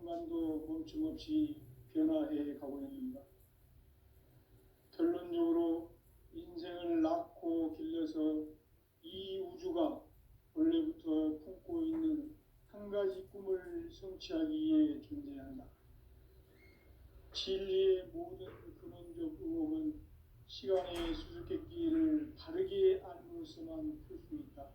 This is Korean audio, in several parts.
순간도 멈춤없이 변화해 가고 있는가. 결론적으로 인생을 낳고 길러서 이 우주가 원래부터 품고 있는 한 가지 꿈을 성취하기 위해 존재한다. 진리의 모든 근원적 의혹은 시간의 수수께끼를 바르게 알므로서만 풀 수 있다.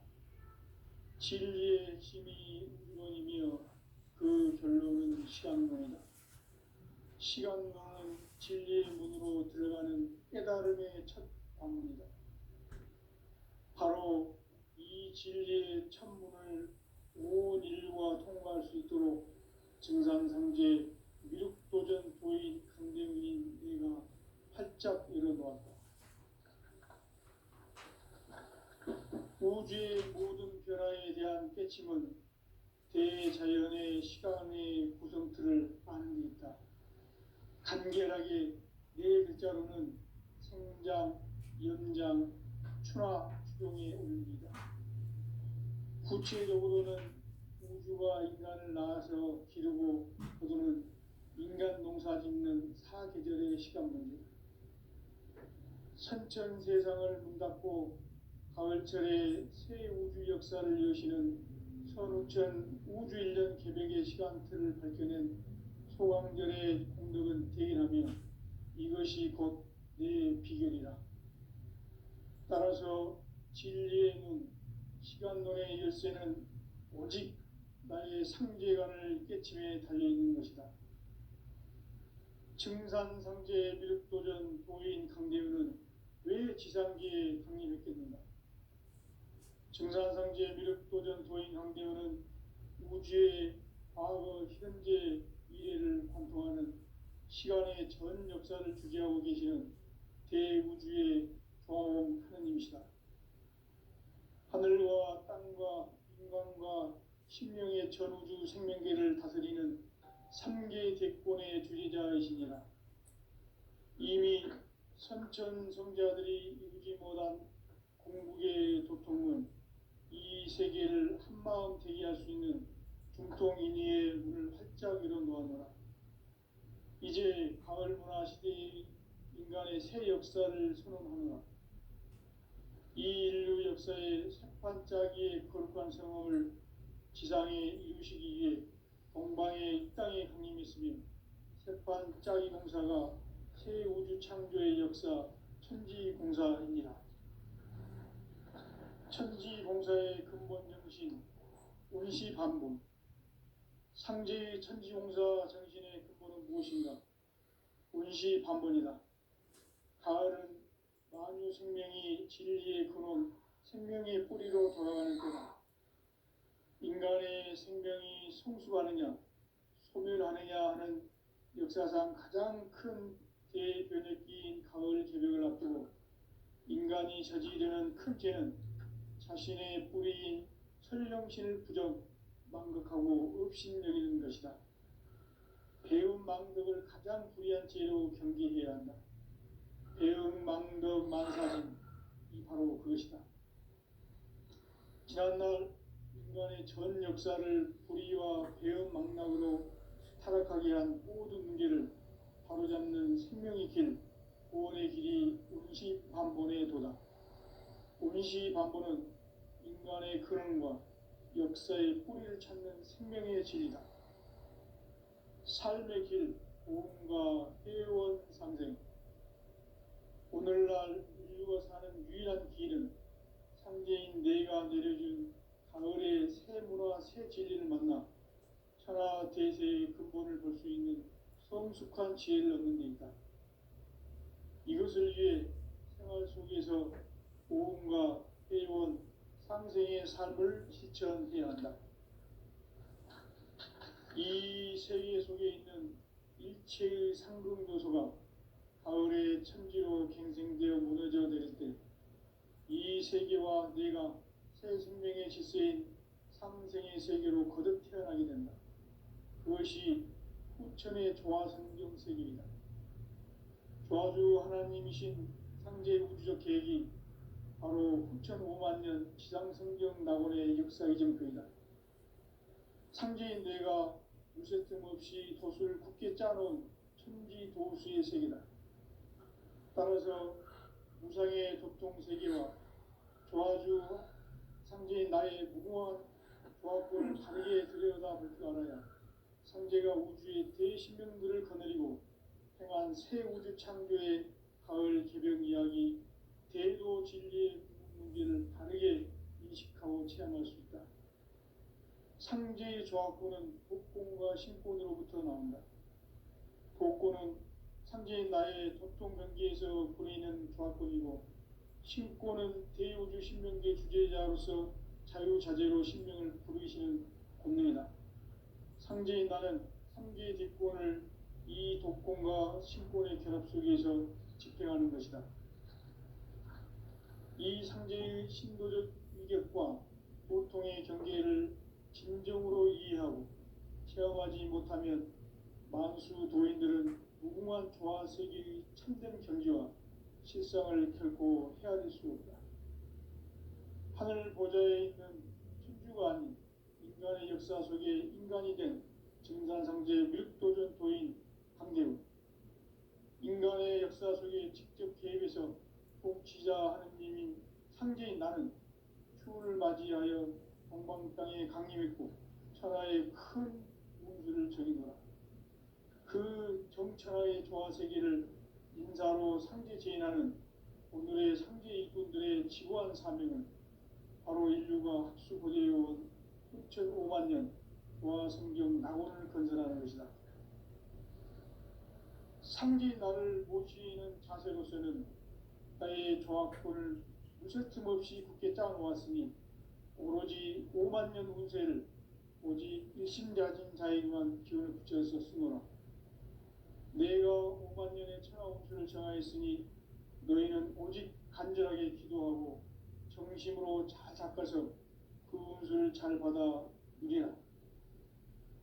진리의 핵심이 우주론이며 그 결론은 시간론이다. 시간론은 진리의 문으로 들어가는 깨달음의 첫 관문이다. 바로 이 진리의 첫문을 온 인류가 통과할 수 있도록 증산상제 미륵도전 도인 강대문인 내가 활짝 열어놓았다. 우주의 모든 변화에 대한 깨침은 대자연의 시간의 구성틀을 아는 데 있다. 간결하게 네 글자로는 생장, 연장, 추나 추동의 원리이다. 구체적으로는 우주가 인간을 낳아서 기르고 거두는 인간 농사 짓는 사계절의 시간 문제다. 선천 세상을 문닫고 가을철에 새 우주 역사를 여시는 선우천 우주 1년 개백의 시간틀을 밝혀낸 소강절의 공덕은 대인하며 이것이 곧 내 비결이라. 따라서 진리의 문, 시간론의 열쇠는 오직 나의 상제관을 깨침에 달려있는 것이다. 증산상제 미륵도전 도인 강대윤은 왜 지상계에 강림했겠는가? 증산상제 미륵도전 도인 강대윤은 우주의 과거, 현재, 미래를 관통하는 시간의 전 역사를 주재하고 계시는 대우주의 조화홍 하느님이시다. 하늘과 땅과 인간과 신명의 전우주 생명계를 다스리는 3개 대권의 주재자이시니라. 이미 선천성자들이 이루지 못한 공국의 도통은 이 세계를 한마음 되게 할 수 있는 중통인의의 문을 활짝 열어놓았노라. 이제 가을문화 시대의 인간의 새 역사를 선언하노라. 이 인류 역사의 새판짜기의 거룩한 성험을 지상에 이루시기 위해 동방의 이 땅에 강림했으며 새판짜기 공사가 새 우주 창조의 역사 천지공사이니라. 천지공사의 근본 정신 운시반본. 상제의 천지공사 정신의 근본은 무엇인가? 운시반본이다. 가을은 만유 생명이 진리의 근원, 생명의 뿌리로 돌아가는 때다. 인간의 생명이 성숙하느냐, 소멸하느냐 하는 역사상 가장 큰 대변혁기인 가을 개벽을 앞두고 인간이 저지르는 큰 죄는 자신의 뿌리인 설령신을 부정, 망극하고 업신여기는 것이다. 배움 망덕을 가장 불의한 죄로 경계해야 한다. 배움 망덕 만사진, 이 바로 그것이다. 지난날 인간의 전 역사를 불의와 배움 망락으로 타락하게 한 모든 문제를 바로잡는 생명의 길, 구원의 길이 운시반본의 도다. 운시반본은 인간의 근원과 역사의 뿌리를 찾는 생명의 진리다. 삶의 길, 보험과 회원 상생. 오늘날 인류가 사는 유일한 길은 상제인 내가 내려준 가을의 새 문화, 새 진리를 만나 천하 대세의 근본을 볼 수 있는 성숙한 지혜를 얻는 데 있다. 이것을 위해 생활 속에서 보험과 회원, 상생의 삶을 실천해야 한다. 이 세계 속에 있는 일체의 상극 요소가 가을의 천지로 갱생되어 무너져 내릴 때 이 세계와 내가 새 생명의 질서인 상생의 세계로 거듭 태어나게 된다. 그것이 후천의 조화성경 세계이다. 조화주 하나님이신 상제 우주적 계획이 바로 후천 5만 년 지상성경 낙원의 역사 이전표이다. 상제인 뇌가 무쇠틈 없이 돛을 굳게 짜놓은 천지 도수의 세계다. 따라서 무상의 도통 세계와 조화주 상제인 나의 무궁한 조합권을 다르게 들여다볼 줄 알아야 상제가 우주의 대신명들을 거느리고 행한 새 우주 창조의 가을 개벽 이야기, 대도 진리의 문제를 다르게 인식하고 체험할 수 있다. 상제의 조합권은 복권과 신권으로부터 나온다. 복권은 상제인 나의 도통 경계에서 보내는 조합권이고, 신권은 대우주 신명계 주제자로서 자유자재로 신명을 부르시는 권능이다. 상제인 나는 상계의 뒷권을 이 독권과 신권의 결합 속에서 집행하는 것이다. 이 상제의 신도적 위격과 보통의 경계를 진정으로 이해하고 체험하지 못하면 만수 도인들은 무궁한 조화 세계의 참된 경지와 실상을 결코 헤아릴 수 없다. 하늘 보좌에 있는 천주가 아닌 인간의 역사 속에 인간이 된 증산상제 밀도전 도인 강대우, 인간의 역사 속에 직접 개입해서 통치자 하느님인 상제인 나는 추운을 맞이하여 동방 땅에 강림했고 천하의 큰 운수를 적이노라. 그 정천하의 조화 세계를 인사로 상제 제인하는 오늘의 상제 일꾼들의 지구한 사명은 바로 인류가 학수고대해온 6,500만 년 조화 성경 낙원을 건설하는 것이다. 상제인 나를 모시는 자세로서는 나의 조합권을 무쇠틈 없이 굳게 짜놓았으니 오로지 5만 년 운세를 오직 일심자진 자에게만 기운을 붙여서 쓰노라. 내가 5만 년의 천하 운수를 정하였으니 너희는 오직 간절하게 기도하고 정심으로 잘 닦아서 그 운수를 잘 받아 누리라.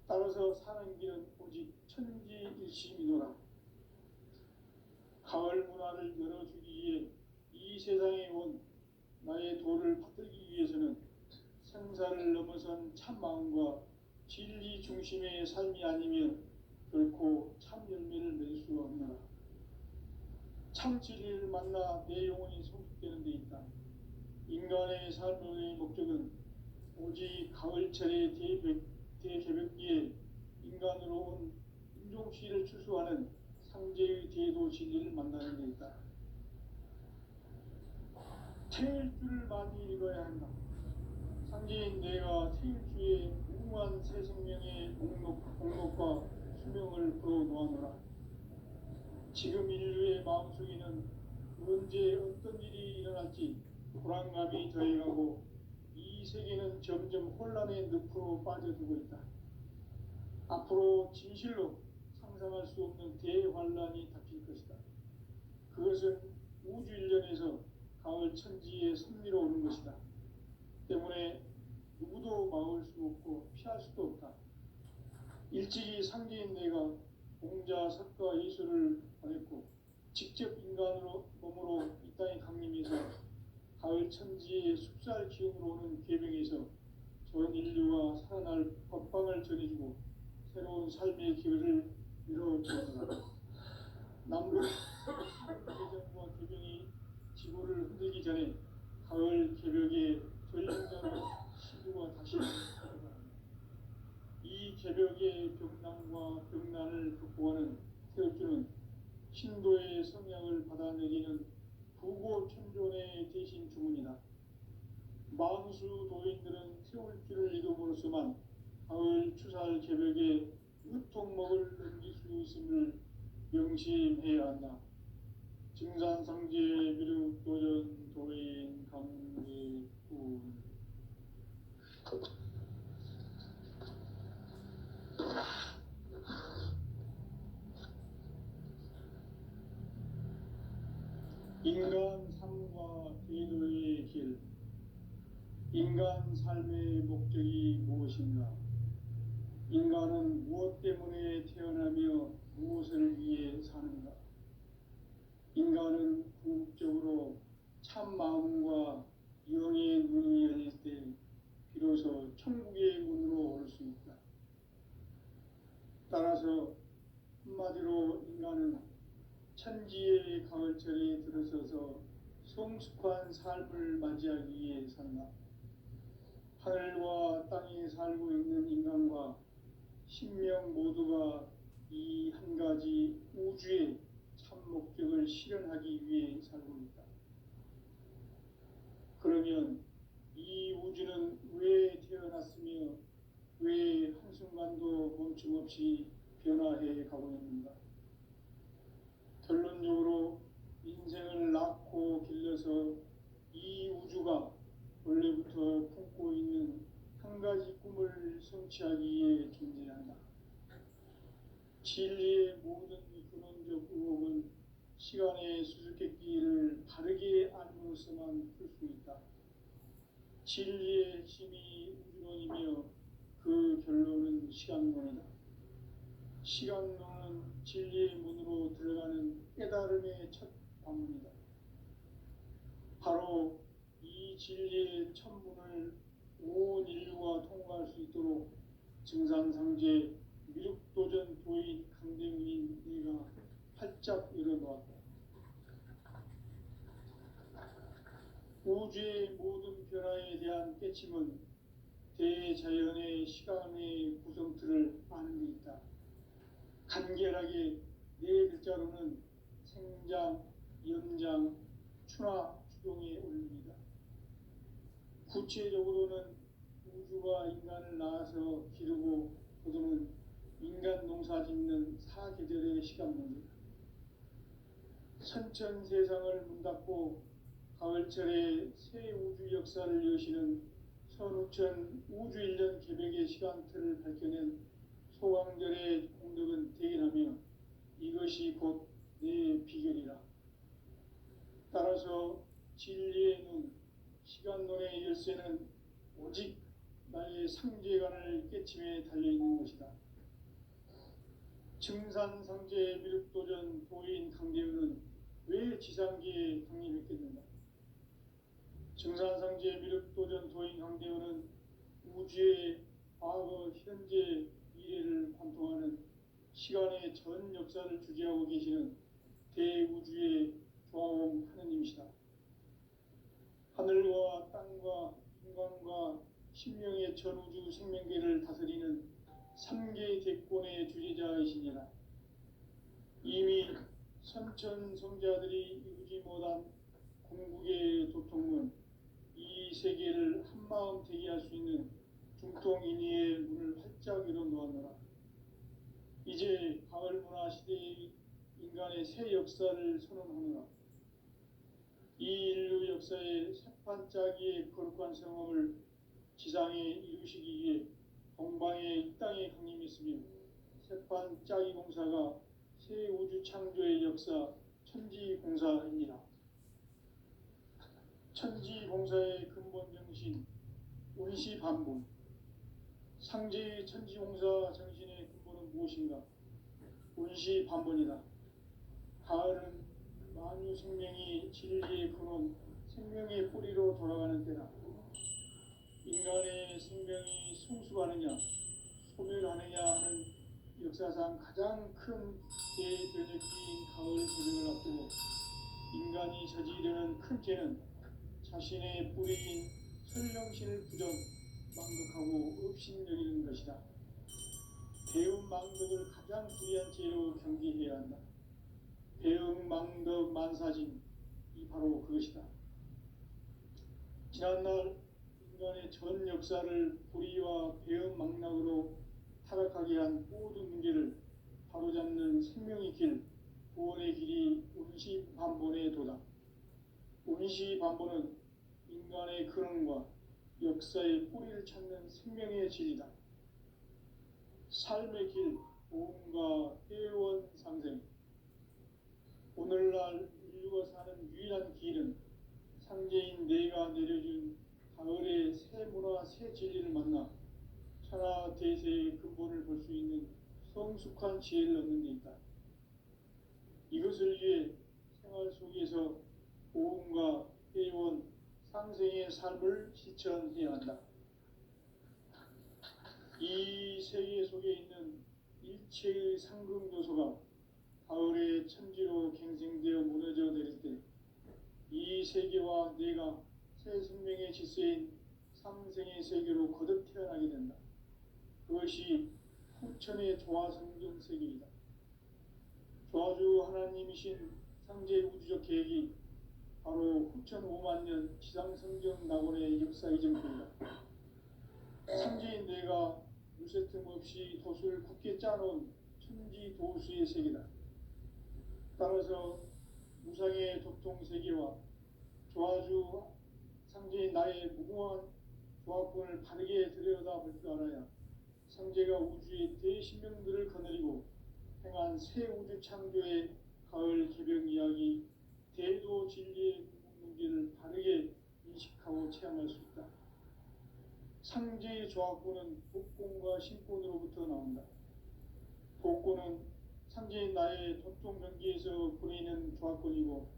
따라서 사는 길은 오직 천지일심이노라. 가을 문화를 열어주기 위해 이 세상에 온 나의 도를 받들기 위해서는 생사를 넘어선 참 마음과 진리 중심의 삶이 아니면 결코 참 열매를 맺을 수가 없노라. 참 진리를 만나 내 영혼이 성숙되는 데 있다. 인간의 삶의 목적은 오직 가을철의 대개벽기에 인간으로 온 인종시를 추수하는 상제의 대도 진리를 만나는 데 있다. 태일주를 많이 읽어야 한다. 상제인 내가 태일주의 무궁한 새 생명의 목록과 수명을 풀어놓아노라. 지금 인류의 마음속에는 언제 어떤 일이 일어날지 불안감이 더해가고 이 세계는 점점 혼란의 늪으로 빠져들고 있다. 앞으로 진실로 상상할 수 없는 대환란이 닥칠 것이다. 그것은 우주 일련에서 가을 천지에 선미로 오는 것이다. 때문에 누구도 막을 수 없고 피할 수도 없다. 일찍이 상제인 내가 공자, 석가, 예수를 보냈고 직접 인간으로 몸으로 이 땅에 강림해서 가을 천지의 숲살 기운으로 오는 계명에서 전 인류가 살아날 법방을 전해주고 새로운 삶의 기회를 열어주었다. 남북 개정과 개명이 지구를 흔들기 전에 가을 개벽의 전령자로 시구가 다시 일어납니다. 이 개벽의 벽난과 벽난을 극복하는 태엽주는 신도의 성향을 받아내리는 부고천존의 대신 주문이다. 만수 도인들은 태울주를 이름으로서만 가을 추살 개벽에 으통먹을 넘길 수 있음을 명심해야 한다. 증산상제 미륵도전 도인 강대군. 인간 삶과 대도의 길. 인간 삶의 목적이 무엇인가? 인간은 무엇 때문에 태어나며 무엇을 위해 사는가? 인간은 궁극적으로 참 마음과 영의 눈이 열릴 때 비로소 천국의 문으로 올 수 있다. 따라서 한마디로 인간은 천지의 가을철에 들어서서 성숙한 삶을 맞이하기 위해 산다. 하늘과 땅에 살고 있는 인간과 신명 모두가 이 한 가지 우주의 참 목적을 실현하기 위해 살고 있다. 그러면 이 우주는 왜 태어났으며 왜 한순간도 멈춤없이 변화해 가고 있는가? 결론적으로 인생을 낳고 길러서 이 우주가 원래부터 품고 있는 한 가지 꿈을 성취하기 위해 존재한다. 진리의 모든 근원적 의혹은 시간의 수수께끼를 바르게 알므로서만 풀 수 있다. 진리의 핵심이 우주론이며 그 결론은 시간론이다. 시간론은 진리의 문으로 들어가는 깨달음의 첫 관문이다. 바로 이 진리의 첫 문을 온 인류가 통과할 수 있도록 증산상제 미륵도전 도인 강대문인 내가 활짝 열어놓았다. 우주의 모든 변화에 대한 깨침은 대자연의 시간의 구성틀을 아는 데 있다. 간결하게 네 글자로는 생장, 연장, 추나 추동에 올립니다. 구체적으로는 우주가 인간을 낳아서 기르고 거두는 인간 농사 짓는 사계절의 시간문이다. 선천세상을 문닫고 가을철에 새 우주 역사를 여시는 선우천 우주일년 개백의 시간틀을 밝혀낸 소강절의 공덕은 대견하며 이것이 곧 내 비결이라. 따라서 진리의 눈, 시간론의 열쇠는 오직 나의 상제관을 깨침에 달려있는 것이다. 증산상제 미륵도전 도인 강대우는 왜 지상계에 강림했겠는가? 증산상제 미륵도전 도인 강대우는 우주의 과거, 현재, 미래를 관통하는 시간의 전 역사를 주재하고 계시는 대우주의 조화음 하느님이시다. 하늘과 땅과 인간과 신명의 전우주 생명계를 다스리는 3개 대권의 주재자이시니라. 이미 선천성자들이 이루지 못한 궁극의 도통문, 이 세계를 한마음 되게 할 수 있는 중통인의의 문을 활짝 열어놓았노라. 이제 가을 문화 시대의 인간의 새 역사를 선언하노라. 이 인류 역사의 새판짜기의 거룩한 성험을 지상에 이루시기 위해 동방의 이 땅에 강림했으며 새판짜기 공사가 새 우주 창조의 역사 천지공사입니다. 천지공사의 근본 정신 운시반본. 상제의 천지공사 정신의 근본은 무엇인가? 운시반본이다. 가을은 만유 생명이 진리의 근원, 생명의 뿌리로 돌아가는 때다. 인간의 생명이 성숙하느냐, 소멸하느냐 하는 역사상 가장 큰 대변혁기인 가을 새벽을 앞두고 인간이 저지르는 큰 죄는 자신의 뿌리인 설령신을 부정, 망극하고 업신여기는 것이다. 배움 망덕을 가장 불의한 죄로 경계해야 한다. 배움 망덕 만사진, 이 바로 그것이다. 지난날 인간의 전 역사를 불의와 배움 망락으로 타락하게 한 모든 문제를 바로잡는 생명의 길, 구원의 길이 운시반본의 도다. 운시반본은 인간의 근원과 역사의 뿌리를 찾는 생명의 진리다. 삶의 길, 보험과 회원 상생. 오늘날 인류가 사는 유일한 길은 상제인 내가 내려준 가을의 새 문화, 새 진리를 만나 천하 대세의 근본을 볼 수 있는 성숙한 지혜를 얻는 데 있다. 이것을 위해 생활 속에서 보험과 회원, 상생의 삶을 실천해야 한다. 이 세계 속에 있는 이체의 상금도서가 가을의 천지로 갱생되어 무너져 내릴 때 이 세계와 내가 새 생명의 질서인 상생의 세계로 거듭 태어나게 된다. 그것이 후천의 조화성경 세계이다. 조화주 하나님이신 상제의 우주적 계획이 바로 후천 5만 년 지상성경 낙원의 역사 이전입니다. 상제인 내가 물새 틈 없이 도수를 굳게 짜놓은 천지 도수의 세계다. 따라서 무상의 도통세계와 조화주 상제인 나의 무궁한 조화권을 바르게 들여다볼 줄 알아야 상제가 우주의 대신명들을 거느리고 행한 새 우주 창조의 가을 개벽 이야기 대도 진리의 문제를 바르게 인식하고 체험할 수 있다. 상제의 조화권은 복권과 신권으로부터 나온다. 복권은 상제인 나의 도통 경계에서 보내는 조화권이고,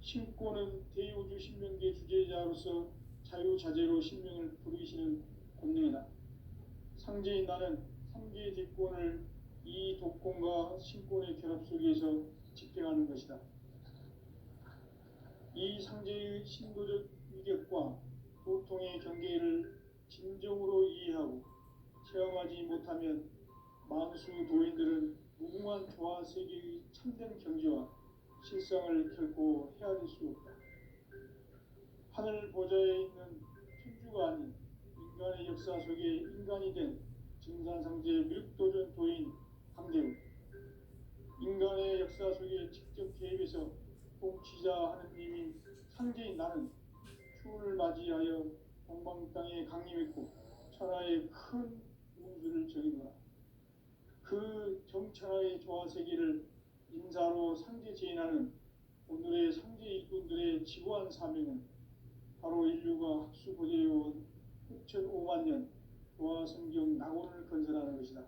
신권은 대우주 신명계 주제자로서 자유자재로 신명을 부르시는 권능이다. 상제인 나는 상계의 뒷권을 이 독권과 신권의 결합 속에서 집행하는 것이다. 이 상제의 신도적 위격과 도통의 경계를 진정으로 이해하고 체험하지 못하면 만수 도인들은 무궁한 조화 세계의 참된 경지와 실상을 결코 헤아릴 수 없다. 하늘 보좌에 있는 천주가 아닌 인간의 역사 속에 인간이 된 증산상제 미륵도전 도인 강대우, 인간의 역사 속에 직접 개입해서 통치자 하느님인 상제인 나는 추운을 맞이하여 동방 땅에 강림했고 천하의 큰 운수를 정의노라. 그 정천하의 조화세계를 인사로 상제 제인하는 오늘의 상제 일꾼들의 지구한 사명은 바로 인류가 학수고대해온 6,5만 년 조화성경 낙원을 건설하는 것이다.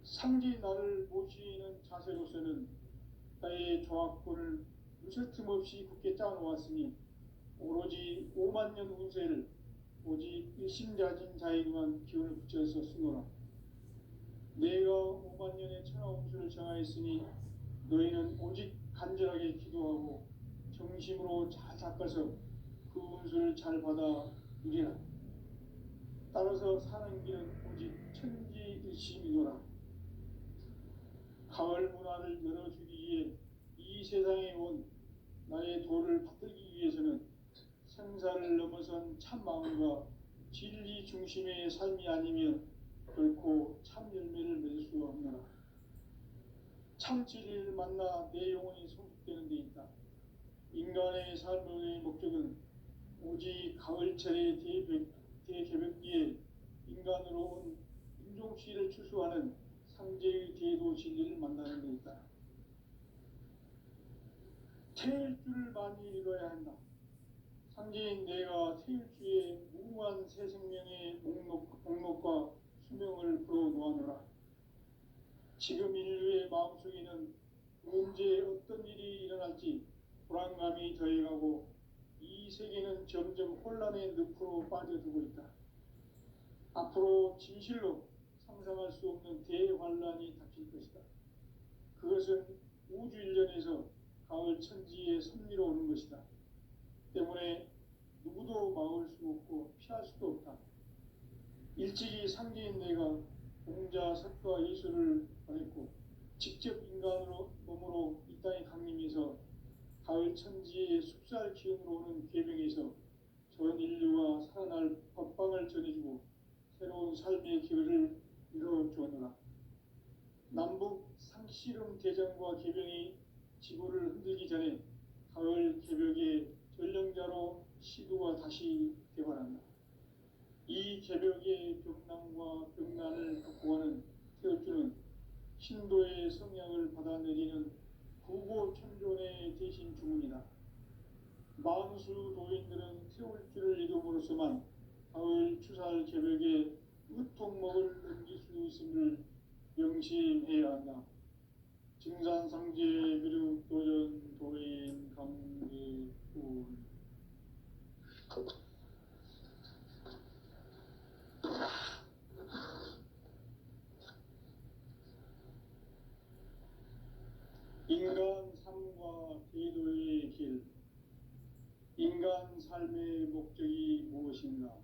상제인 나를 모시는 자세로서는 나의 조화권을 무쇠틈 없이 굳게 짜놓았으니 오로지 5만 년 운세를 오직 일심자진 자에게만 기운을 붙여서 쓰노라. 내가 5만 년의 천하 운수를 정하였으니 너희는 오직 간절하게 기도하고 정심으로 잘 닦아서 그 운수를 잘 받아 누리라. 따라서 사는 길은 오직 천지일심이노라. 가을 문화를 열어주기 위해 이 세상에 온 나의 도를 받들기 위해서는 생사를 넘어선 참 마음과 진리 중심의 삶이 아니면 결코 참 열매를 맺을 수가 없노라. 참 진리를 만나 내 영혼이 성숙되는 데 있다. 인간의 삶의 목적은 오직 가을철의 대개벽기에 인간으로 온 인종씨를 추수하는 상제의 대도 진리를 만나는 데 있다. 태일주를 많이 읽어야 한다. 상제인 내가 태일주의 무궁한 새 생명의 목록과 수명을 풀어놓아노라. 지금 인류의 마음속에는 언제 어떤 일이 일어날지 불안감이 더해가고 이 세계는 점점 혼란의 늪으로 빠져들고 있다. 앞으로 진실로 상상할 수 없는 대환란이 닥칠 것이다. 그것은 우주 일련에서 가을 천지의 섭리로 오는 것이다. 때문에 누구도 막을 수 없고 피할 수도 없다. 일찍이 상제인 내가 공자, 석가, 예수를 보냈고 직접 인간으로 몸으로 이 땅에 강림해서 가을 천지의 숲살 기운으로 오는 계명에서 전 인류가 살아날 법방을 전해주고 새로운 삶의 기회를 이루어주었노라. 남북 상씨름 대전과 개병이 지구를 흔들기 전에 가을 개벽의 전령자로 시도가 다시 개발한다. 이 개벽의 벽난과 벽난을 극복하는 태울주는 신도의 성향을 받아내리는 구보천존의 대신 주문이다. 만수 도인들은 태울주를 이름으로서만 가을 추살 개벽의 의통목을 넘길 수 있음을 명심해야 한다. 증산상제 미륵도전 도인 강대훈. 기도의 길. 인간 삶의 목적이 무엇인가?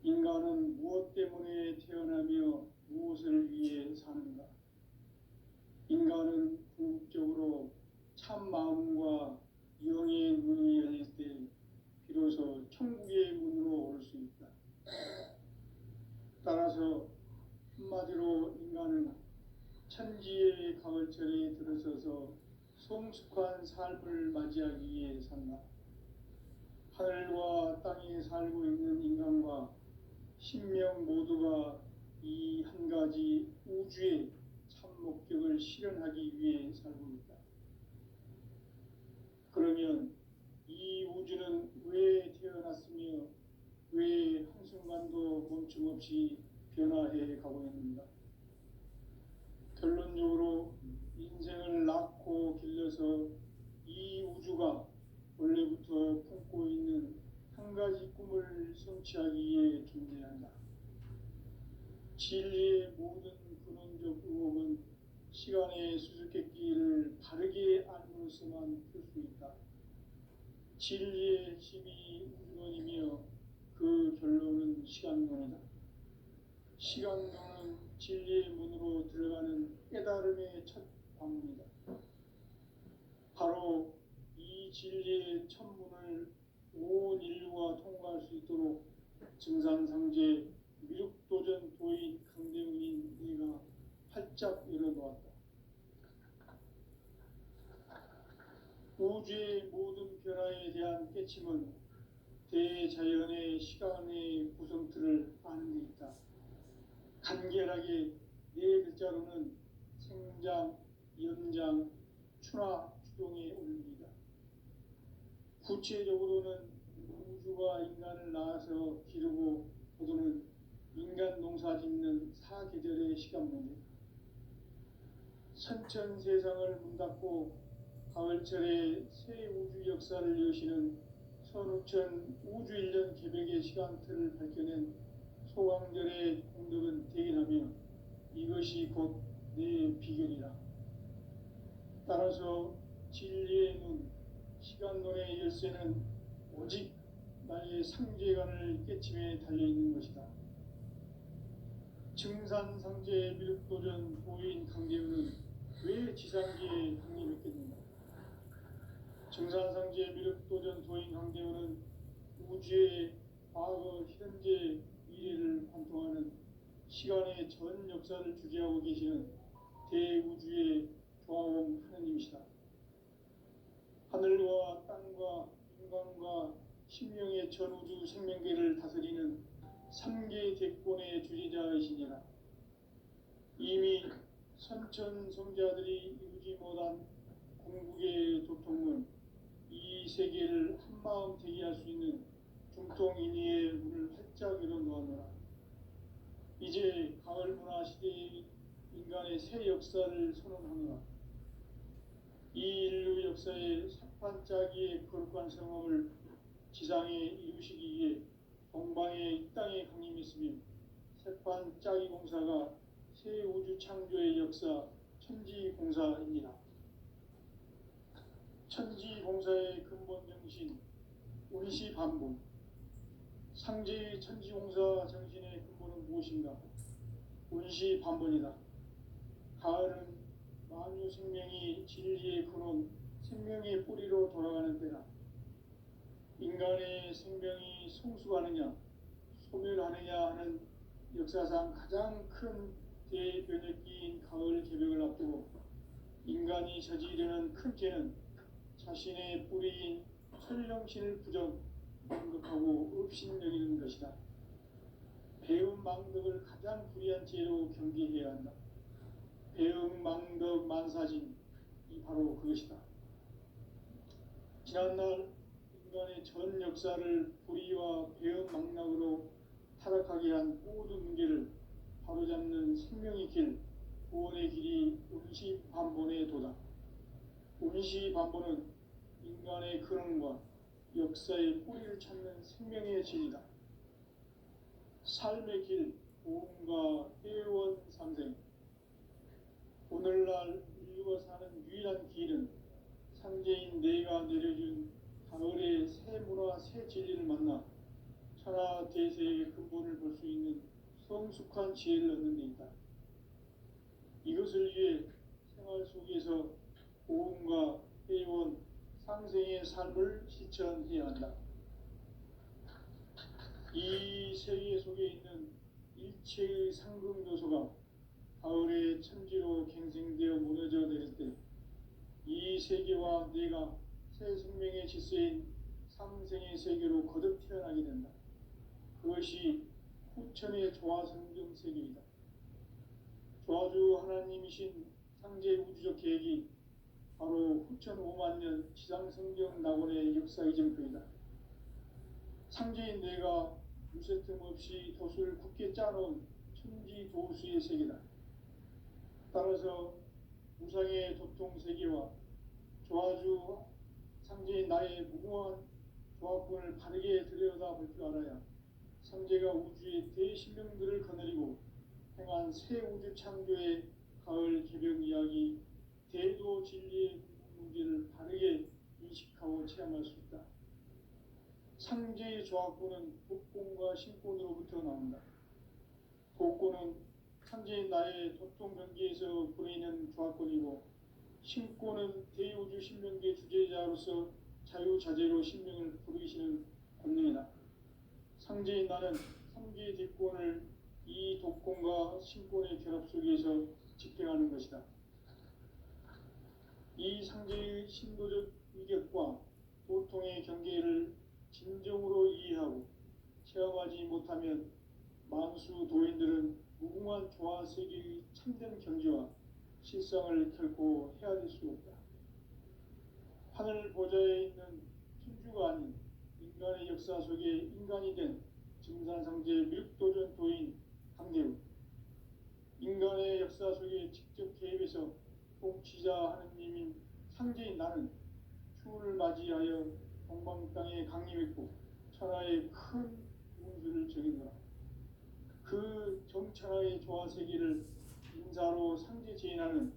인간은 무엇 때문에 태어나며 무엇을 위해 사는가? 인간은 궁극적으로 참 마음과 영의 문이 열릴 때 비로소 천국의 문으로 올 수 있다. 따라서 한마디로 인간은 천지의 가을철에 들어서서 성숙한 삶을 맞이하기 위해 산다. 하늘과 땅에 살고 있는 인간과 신명 모두가 이 한 가지 우주의 참 목적을 실현하기 위해 살고 있다. 그러면 이 우주는 왜 태어났으며 왜 한순간도 멈춤없이 변화해 가고 있는가? 결론적으로 인생을 낳고 길러서 이 우주가 원래부터 품고 있는 한 가지 꿈을 성취하기 위해 존재한다. 진리의 모든 근원적 의혹은 시간의 수수께끼를 바르게 알므로써만 풀 수 있다. 진리의 핵심이 우주론이며 그 결론은 시간론이다. 시간론은 진리의 문으로 들어가는 깨달음의 첫 방문이다. 바로 이 진리의 첫 문을 온 인류가 통과할 수 있도록 증산상제 미륵도전 도인 강대훈인 네가 활짝 열어놓았다. 우주의 모든 변화에 대한 깨침은 대자연의 시간의 구성틀을 아는 데 있다. 간결하게 네 글자로는 생장, 연장, 추나 추동의 원리이다. 구체적으로는 우주가 인간을 낳아서 기르고 거두는 인간 농사 짓는 사계절의 시간 문제다. 선천 세상을 문닫고 가을철에 새 우주 역사를 여시는 선우천 우주 1년 개백의 시간틀을 밝혀낸 소강절의 공덕은 대견하며 이것이 곧 내 비결이라. 따라서 진리의 눈, 시간론의 열쇠는 오직 나의 상제관을 깨침에 달려있는 것이다. 증산상제 미륵도전 도인 강대훈은 왜 지상계에 강림했겠는가? 증산상제 미륵도전 도인 강대훈은 우주의 과거, 현재, 미래를 관통하는 시간의 전 역사를 주재하고 계시는 대우주의 조화원 하느님이시다. 하늘과 땅과 인간과 신명의 전우주 생명계를 다스리는 3개 대권의 주지자이시니라. 이미 선천성자들이 이루지 못한 궁극의 도통은 이 세계를 한마음 되게 할 수 있는 중통인의의 문을 활짝 열어놓았노라. 이제 가을 문화 시대의 인간의 새 역사를 선언하노라. 이 인류 역사의 사판짜기의 거룩한 성험을 지상에 이루시기 위해 동방의 이 땅에 강림했으며 세판짜기 공사가 새 우주 창조의 역사 천지공사입니다. 천지공사의 근본 정신 운시반복. 상제의 천지공사 정신의 근본은 무엇인가? 운시반복이다. 가을은 만유 생명이 진리의 근원, 생명의 뿌리로 돌아가는 때다. 인간의 생명이 성숙하느냐, 소멸하느냐 하는 역사상 가장 큰 대변혁기인 가을 개벽을 앞두고 인간이 저지르는 큰 죄는 자신의 뿌리인 천령신을 망각하고 업신여기는 것이다. 배움 망덕을 가장 불의한 죄로 경계해야 한다. 배움 망덕 만사진, 이 바로 그것이다. 지난날 인간의 전 역사를 불의와 배움 망락으로 타락하게 한 모든 문제를 바로잡는 생명의 길, 구원의 길이 운시반본의 도다. 운시반본은 인간의 근원과 역사의 뿌리를 찾는 생명의 진이다. 삶의 길, 보험과 회원 상생. 오늘날 인류가 사는 유일한 길은 상제인 풍족한 지혜를 얻는 데 있다. 이것을 위해 생활 속에서 고음과 회원, 상생의 삶을 실천해야 한다. 이 세계 속에 있는 일체의 상금 요소가 가을의 천지로 갱생되어 무너져 내릴 때 이 세계와 내가 새 생명의 질서인 상생의 세계로 거듭 태어나게 된다. 그것이 후천의 조화성경 세계이다. 조화주 하나님이신 상제 우주적 계획이 바로 후천 5만 년 지상성경 낙원의 역사 이정표이다. 상제인 내가 무쇠 틈 없이 돛을 굳게 짜놓은 천지 도수의 세계다. 따라서 무상의 도통 세계와 조화주 상제인 나의 무궁한 조합군을 바르게 들여다볼 줄 알아야 상제가 우주의 대신령들을 거느리고 행한 새 우주 창조의 가을 개벽 이야기, 대도 진리의 문제를 바르게 인식하고 체험할 수 있다. 상제의 조합군은 독곤과 신곤으로부터 나온다. 독곤은 상제인 나의 도통 경계에서 보내는 조합군이고, 신곤은 대우주 신명계 주제자로서 자유자재로 신명을 부르시는 권능이다. 상제인 나는 삼계의 뒷권을 이 독권과 신권의 결합 속에서 집행하는 것이다. 이 상제의 신도적 위격과 도통의 경계를 진정으로 이해하고 체험하지 못하면 만수 도인들은 무궁한 조화 세계의 참된 경지와 실상을 결코 헤아릴 수 없다. 하늘 보좌에 있는 천주가 아닌 인간의 역사 속에 인간이 된 증산상제 밀도전 도인 강대우, 인간의 역사 속에 직접 개입해서 통치자 하느님인 상제인 나는 추운을 맞이하여 동방 땅에 강림했고 천하의 큰 운수를 정했노라. 그 정천하의 조화세계를 인사로 상제 제인하는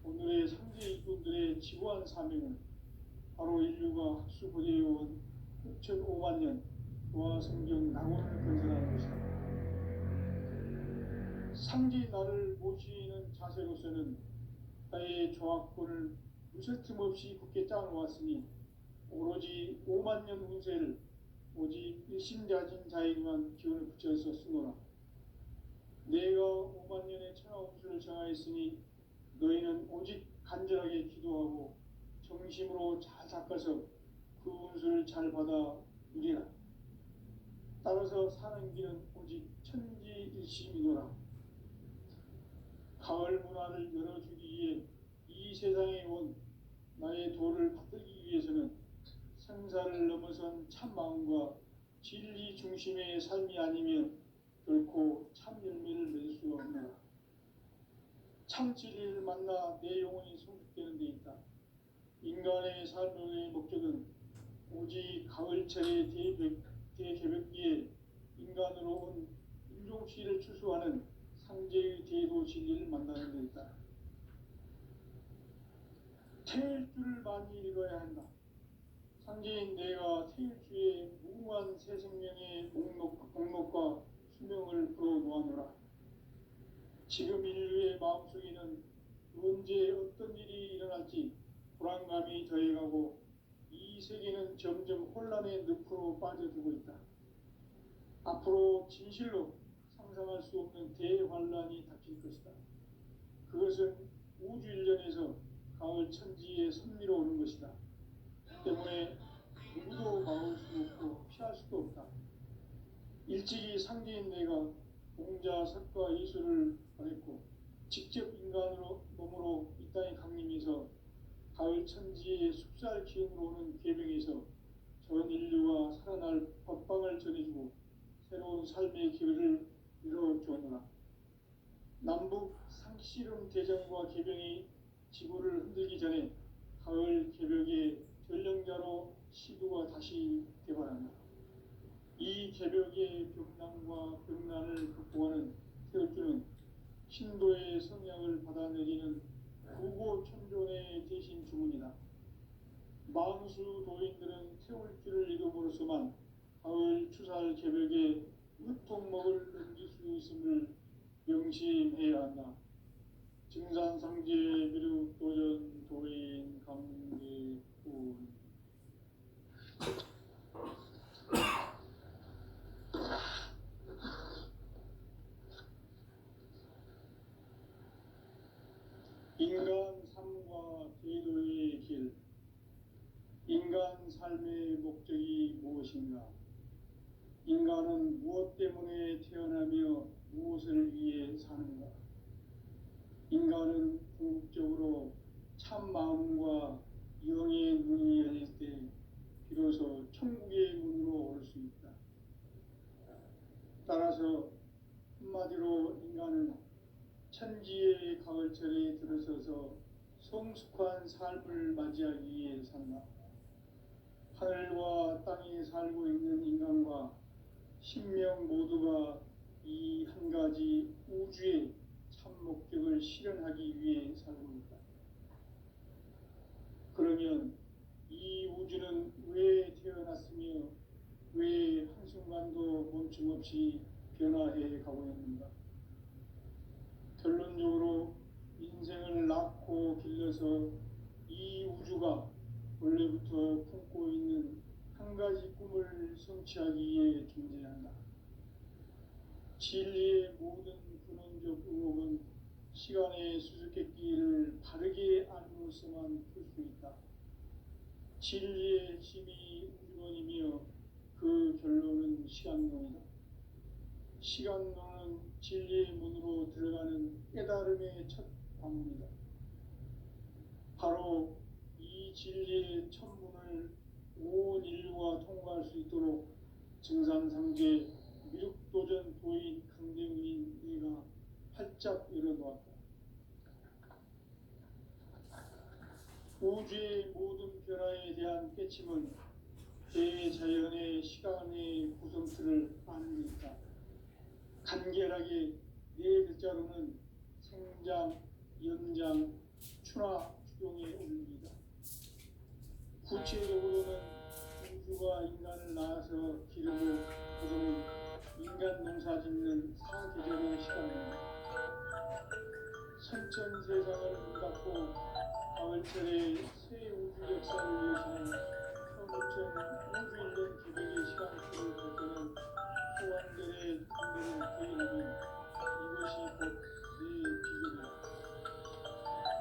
오늘의 상제 이분들의 지구한 사명은 바로 인류가 학수고대해온 6,5만 년 조화성경 낙원을 건설하는 것이다. 상제 나를 모시는 자세로서는 나의 조합권을 무쇠틈 없이 굳게 짜놓았으니 오로지 5만 년 운세를 오직 일심자진 자에게만 기운을 붙여서 쓰노라. 내가 5만 년의 천하 운수를 정하였으니 너희는 오직 간절하게 기도하고 정심으로 잘 닦아서 그 운수를 잘 받아 누리라. 따라서 사는 길은 오직 천지일심이노라. 가을 문화를 열어주기 위해 이 세상에 온 나의 도를 받들기 위해서는 생사를 넘어선 참마음과 진리 중심의 삶이 아니면 결코 참 열매를 맺을 수가 없노라. 참 진리를 만나 내 영혼이 성숙되는 데 있다. 인간의 삶의 목적은 오직 가을철의 대개벽기에 인간으로 온 인종시를 추수하는 상제의 대도 진리를 만나는 데 있다. 태일주를 많이 읽어야 한다. 상제인 내가 태일주의 무궁한 새 생명의 목록과 수명을 풀어놓아노라. 지금 인류의 마음속에는 언제 어떤 일이 일어날지 불안감이 더해가고 이 세계는 점점 혼란의 늪으로 빠져들고 있다. 앞으로 진실로 상상할 수 없는 대환란이 닥칠 것이다. 그것은 우주 일련에서 가을 천지의 섭리로 오는 것이다. 때문에 누구도 막을 수 없고 피할 수도 없다. 일찍이 상제인 내가 공자, 석과 이수를 보냈고 직접 인간으로 몸으로 이 땅에 강림해서 가을 천지의 숲살 기운으로 오는 계명에서 전 인류가 살아날 법방을 전해주고 새로운 삶의 기회를 이뤄주었노라. 남북 상씨름 대전과 개병이 지구를 흔들기 전에 가을 개벽의 전령자로 시도가 다시 개발한다. 이 개벽의 벽난과 벽난을 극복하는 태울주는 신도의 성향을 받아내리는 구고천존의 대신 주문이다. 만수 도인들은 태울주를 읽음으로써만 가을 추살 개벽에 으통먹을 넘길 수 있음을 명심해야 한다. 증산상제 미륵도전 도인 강대훈. 인간 삶과 대도의 길. 인간 삶의 목적이 무엇인가? 인간은 무엇 때문에 태어나며 무엇을 위해 사는가? 인간은 궁극적으로 참 마음과 영의 눈이 열릴 때 비로소 천국의 문으로 올 수 있다. 따라서 한마디로 인간은 천지의 가을철에 들어서서 성숙한 삶을 맞이하기 위해 산다. 하늘과 땅에 살고 있는 인간과 신명 모두가 이 한 가지 우주의 참 목적을 실현하기 위해 살고 있다. 그러면 이 우주는 왜 태어났으며 왜 한순간도 멈춤없이 변화해 가고 있는가? 결론적으로 인생을 낳고 길러서 이 우주가 원래부터 품고 있는 한 가지 꿈을 성취하기 위해 존재한다. 진리의 모든 근원적 의혹은 시간의 수수께끼를 바르게 알므로써만 풀 수 있다. 진리의 핵심이 우주론이며 그 결론은 시간론이다. 시간론은 진리의 문으로 들어가는 깨달음의 첫 관문이다. 바로 이 진리의 첫 문을 온 인류가 통과할 수 있도록 증산상제 미륵도전 도인 강대훈인 내가 활짝 열어놓았다. 우주의 모든 변화에 대한 깨침은 대자연의 시간의 구성틀을 아는 것이다. 간결하게 네 글자로는 생장, 연장, 추나 추동의 원리이다. 구체적으로는 우주가 인간을 낳아서 기르고 그동안 인간 농사 짓는 사계절의 시간입니다. 선천 세상을 문 닫고 가을철에 새 우주 역사를 여시는 서부천 우주일론 기백의 시간표를 볼 때는 소환들의 군대를 대인하면 이것이 곧 내 비결이다.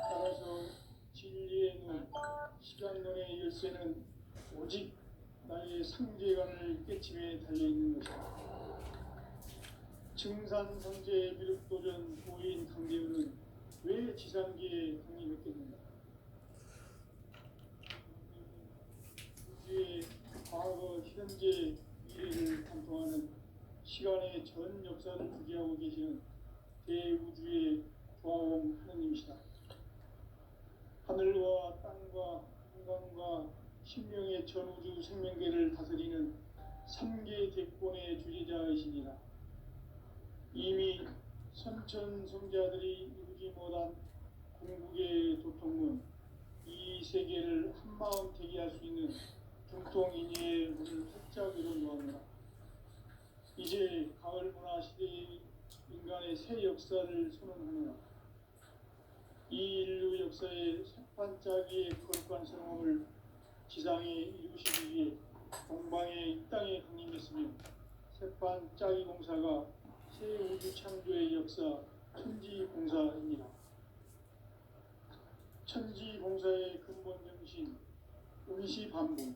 따라서 진리의 눈, 시간론의 열쇠는 오직 나의 상제관을 깨침에 달려있는 것이다. 증산상제 미륵도전 도인 강대훈은 왜 지상계에 강림했겠는가? 우주의 과거, 현재, 미래를 관통하는 시간의 전 역사를 주재하고 계시는 대우주의 조화원 하느님이시다. 하늘과 땅과 인간과 신명의 전우주 생명계를 다스리는 3계 대권의 주재자이시니라. 이미 선천성자들이 이루지 못한 궁극의 도통문, 이 세계를 한마음 되게 할 수 있는 중통인의의 문을 활짝 열어놓았노라. 이제 가을 문화 시대의 인간의 새 역사를 선언하노라. 이 인류 역사의 새반짝이의 거룩한 성함을 지상에 이루시기 위해 동방의 이 땅에 강림했으며 새반짝이 공사가 새 우주 창조의 역사 천지공사입니다. 천지공사의 근본 정신 운시반복.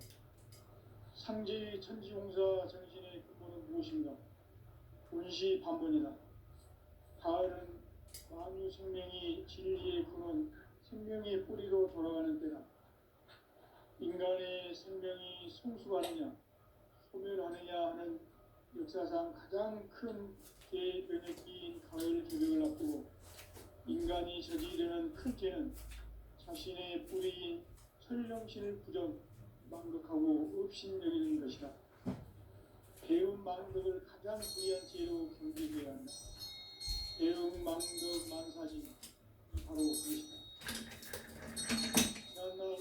상제의 천지공사 정신의 근본은 무엇인가? 운시반복이다. 가을은 만유 생명이 진리의 근원, 생명의 뿌리로 돌아가는 때다. 인간의 생명이 성숙하느냐, 소멸하느냐 하는 역사상 가장 큰 대변혁기인 가을 기백을 앞두고 인간이 저지르는 큰 죄는 자신의 뿌리인 설령신을 부정, 망극하고 업신여기는 것이다. 배운 망덕을 가장 불의한 죄로 경계해야 한다. 배운 망덕 만사진, 바로 그것이다. 지난날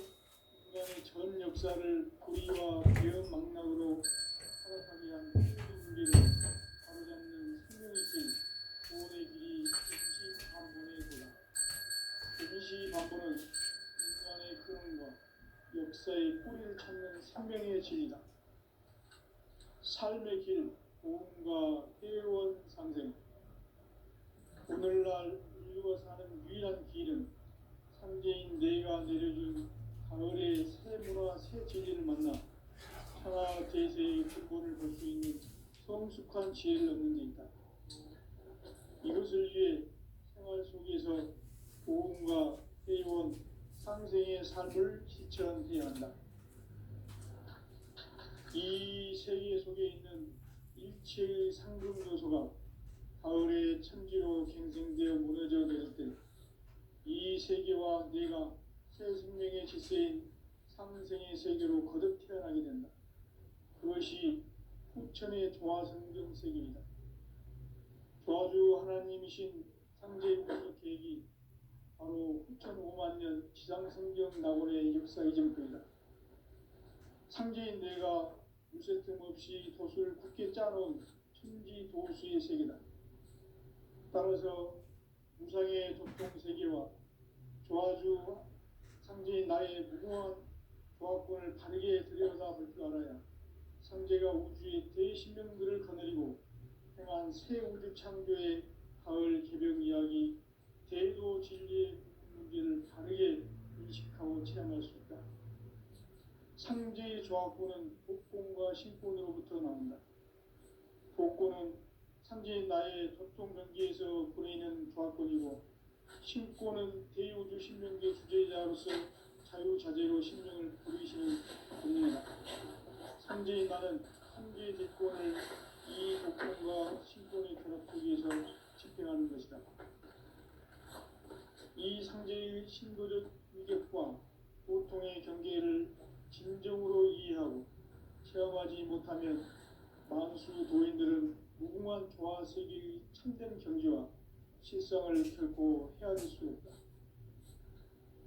인간의 전 역사를 불의와 배운 망락으로 타락하게 한 문제를 바로잡는 생명의 길, 구원의 길이 진리다. 삶의 길, 고음과 회원 상생. 오늘날 인류가 사는 유일한 길은 상제인 내가 내려준 가을의 새 문화 새 진리를 만나 천하 대세의 근본을 볼 수 있는 성숙한 지혜를 얻는 데 있다. 이것을 위해 생활 속에서 고음과 회원 상생의 삶을 실천해야 한다. 이 세계 속에 있는 일체의 상금 요소가 가을의 천지로 갱생되어 무너져 내릴 때 이 세계와 내가 새 생명의 질서인 상생의 세계로 거듭 태어나게 된다. 그것이 후천의 조화성경 세계이다. 조화주 하나님이신 상제의 목적 계획이 바로 후천 5만 년 지상성경 낙원의 역사 이전부이다. 상제인 내가 무쇠 틈 없이 도수를 굳게 짜놓은 천지 도수의 세계다. 따라서 무상의 도통 세계와 조화주 상제인 나의 무궁한 조화권을 바르게 들여다볼 줄 알아야 상제가 우주의 대신명들을 거느리고 행한 새 우주 창조의 가을 개벽 이야기 대도 진리의 문제를 바르게 인식하고 체험할 수 있다. 상제의 조화권은 복권과 신권으로부터 나온다. 복권은 상제인 나의 도통 경계에서 보내는 조화권이고 신권은 대우주 신명계 주제자로서 자유자재로 신명을 부리시는 본능이다. 상제인 나는 상제의 대권을 이 복권과 신권의 결합하기 위해서 집행하는 것이다. 이 상제의 신도적 위격과 보통의 경계를 진정으로 이해하고 체험하지 못하면 만수 도인들은 무궁한 조화 세계의 참된 경지와 실상을 결코 헤아릴 수 없다.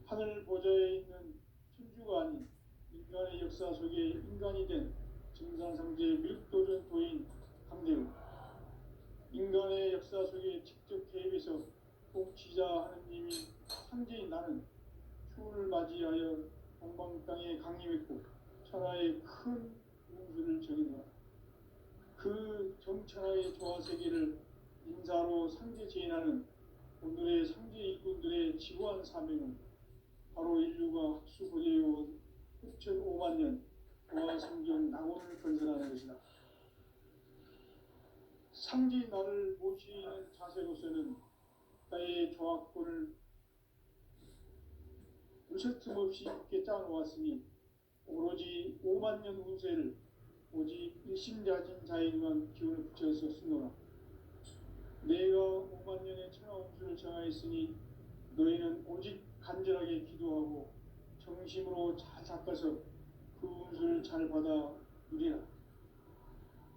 하늘 보좌에 있는 천주가 아닌 인간의 역사 속에 인간이 된 증산상제 밀도전 도인 강대우, 인간의 역사 속에 직접 개입해서 통치자 하느님이 상제인 나는 추운을 맞이하여 동방 땅에 강림했고 천하의 큰 운수를 정해놓아 그 정천하의 조화세계를 인사로 상제 제인하는 오늘의 상제 일꾼들의 지구한 사명은 바로 인류가 학수고대해온 후천 5만 년 조화성경 낙원을 건설하는 것이다. 상제인 나를 모시는 자세로서는 나의 조화권을 무쇠틈 없이 굳게 짜놓았으니 오로지 5만 년 운세를 오직 일심자진 자에게만 기운을 붙여서 쓰노라. 내가 5만 년의 천하 운수를 정하였으니 너희는 오직 간절하게 기도하고 정심으로 잘 닦아서 그 운수를 잘 받아 누리라.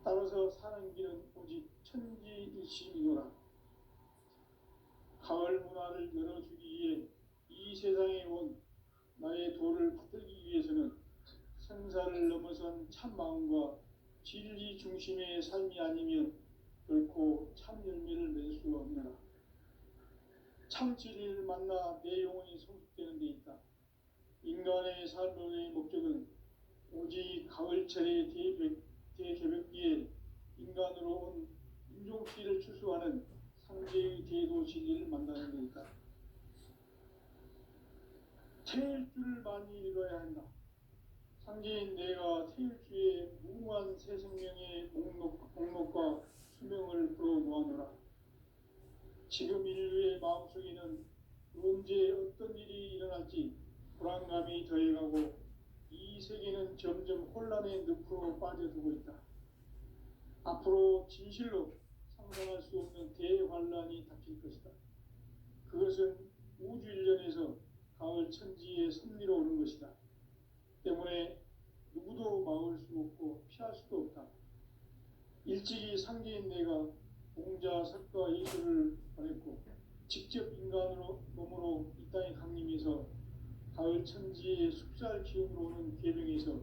따라서 사는 길은 오직 천지일심이노라. 가을 문화를 열어주기 위해 이 세상에 온 나의 도를 붙들기 위해서는 생사를 넘어선 참 마음과 진리 중심의 삶이 아니면 결코 참 열매를 맺을 수가 없느라. 참 진리를 만나 내 영혼이 성숙되는 데 있다. 인간의 삶의 목적은 오직 가을철의 대개벽기에 인간으로 온 인종피를 추수하는 상제의 대도 진리를 만나는 데 있다. 태일주를 많이 읽어야 한다. 상제인 내가 태일주의 무궁한 새 생명의 목록과 수명을 풀어놓아노라. 지금 인류의 마음속에는 언제 어떤 일이 일어날지 불안감이 더해가고 이 세계는 점점 혼란의 늪으로 빠져들고 있다. 앞으로 진실로 상상할 수 없는 대환란이 닥칠 것이다. 그것은 우주 일련에서 가을 천지의 섭리로 오는 것이다. 때문에 누구도 막을 수 없고 피할 수도 없다. 일찍이 상제인 내가 공자, 석가, 예수를 보냈고 직접 인간으로 몸으로 이 땅에 강림해서 가을 천지의 숲살 기운으로 오는 계명에서